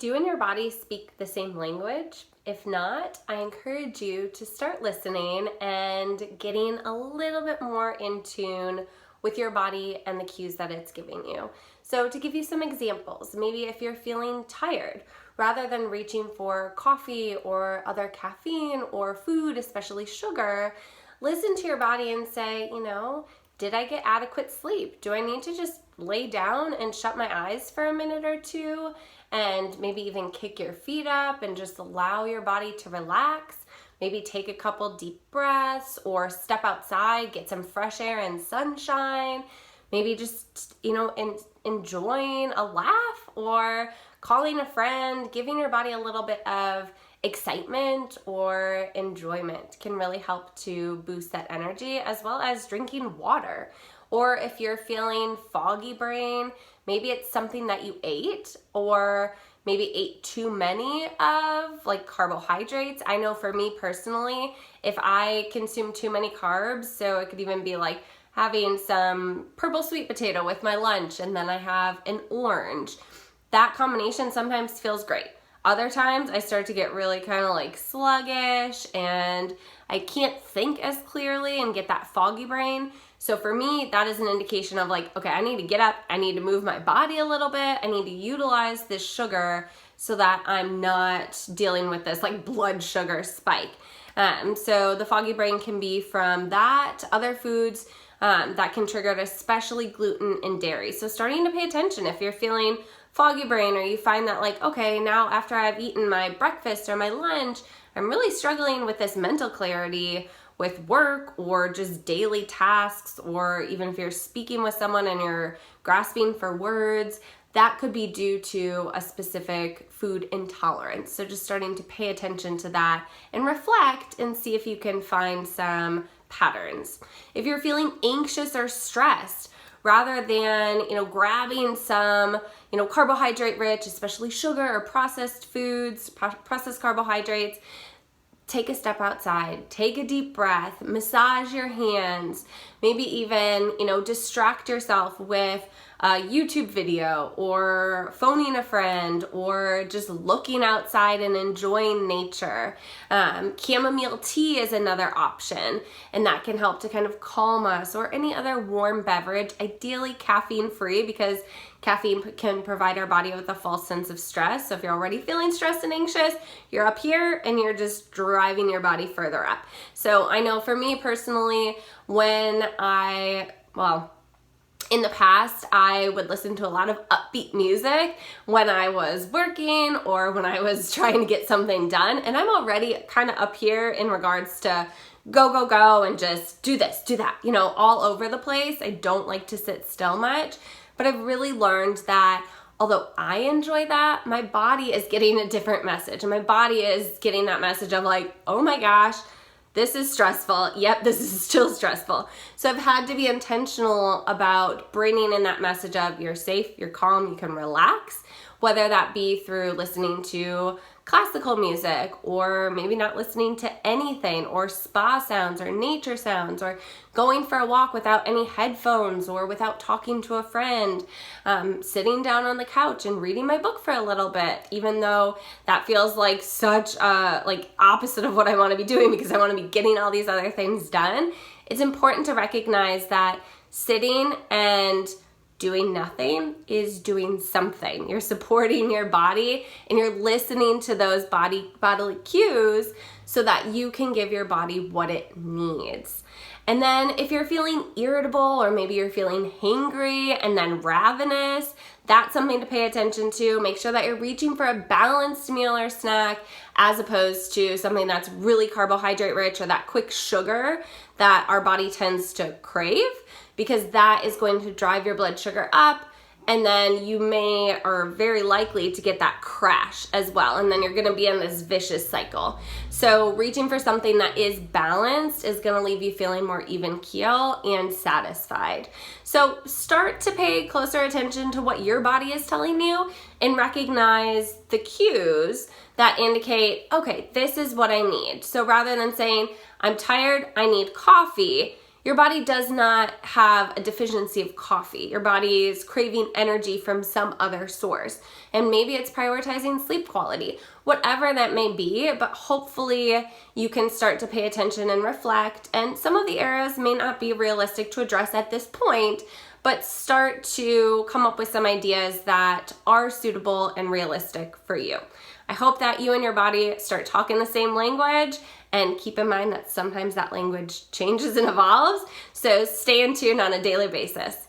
Do you and your body speak the same language? If not, I encourage you to start listening and getting a little bit more in tune with your body and the cues that it's giving you. So to give you some examples, maybe if you're feeling tired, rather than reaching for coffee or other caffeine or food, especially sugar, listen to your body and say, did I get adequate sleep? Do I need to just lay down and shut my eyes for a minute or two and maybe even kick your feet up and just allow your body to relax? Maybe take a couple deep breaths or step outside, get some fresh air and sunshine. Maybe just, enjoying a laugh or calling a friend, giving your body a little bit of excitement or enjoyment can really help to boost that energy, as well as drinking water. Or if you're feeling foggy brain, maybe it's something that you ate or maybe ate too many of, like carbohydrates. I know for me personally, if I consume too many carbs, so it could even be like having some purple sweet potato with my lunch and then I have an orange, that combination sometimes feels great. Other times I start to get really kind of like sluggish and I can't think as clearly and get that foggy brain. So for me, that is an indication of like, okay, I need to get up, I need to move my body a little bit, I need to utilize this sugar so that I'm not dealing with this like blood sugar spike. So the foggy brain can be from that, other foods that can trigger it, especially gluten and dairy. So starting to pay attention if you're feeling foggy brain or you find that like, okay, now after I've eaten my breakfast or my lunch, I'm really struggling with this mental clarity with work or just daily tasks, or even if you're speaking with someone and you're grasping for words, that could be due to a specific food intolerance. So just starting to pay attention to that and reflect and see if you can find some patterns. If you're feeling anxious or stressed, rather than, grabbing some, carbohydrate rich, especially sugar or processed foods, processed carbohydrates, take a step outside, take a deep breath, massage your hands, maybe even, distract yourself with a YouTube video or phoning a friend or just looking outside and enjoying nature. Chamomile tea is another option, and that can help to kind of calm us, or any other warm beverage, ideally caffeine free, because caffeine can provide our body with a false sense of stress. So if you're already feeling stressed and anxious, you're up here and you're just driving your body further up. So I know for me personally, in the past, I would listen to a lot of upbeat music when I was working or when I was trying to get something done. And I'm already kind of up here in regards to go, and just do this, do that, all over the place. I don't like to sit still much, but I've really learned that although I enjoy that, my body is getting a different message. And my body is getting that message of like, oh my gosh, this is stressful. Yep, this is still stressful. So I've had to be intentional about bringing in that message of you're safe, you're calm, you can relax, whether that be through listening to classical music or maybe not listening to anything, or spa sounds or nature sounds, or going for a walk without any headphones or without talking to a friend, sitting down on the couch and reading my book for a little bit, even though that feels like such opposite of what I want to be doing because I want to be getting all these other things done. It's important to recognize that sitting and doing nothing is doing something. You're supporting your body and you're listening to those bodily cues so that you can give your body what it needs. And then if you're feeling irritable, or maybe you're feeling hangry and then ravenous, that's something to pay attention to. Make sure that you're reaching for a balanced meal or snack as opposed to something that's really carbohydrate rich or that quick sugar that our body tends to crave, because that is going to drive your blood sugar up, and then you may or very likely to get that crash as well, and then you're going to be in this vicious cycle. So reaching for something that is balanced is going to leave you feeling more even keel and satisfied. So start to pay closer attention to what your body is telling you and recognize the cues that indicate, okay, this is what I need. So rather than saying, I'm tired, I need coffee, Your body does not have a deficiency of coffee. Your body is craving energy from some other source. And maybe it's prioritizing sleep quality, whatever that may be, but hopefully you can start to pay attention and reflect. And some of the areas may not be realistic to address at this point, but start to come up with some ideas that are suitable and realistic for you. I hope that you and your body start talking the same language, and keep in mind that sometimes that language changes and evolves. So stay in tune on a daily basis.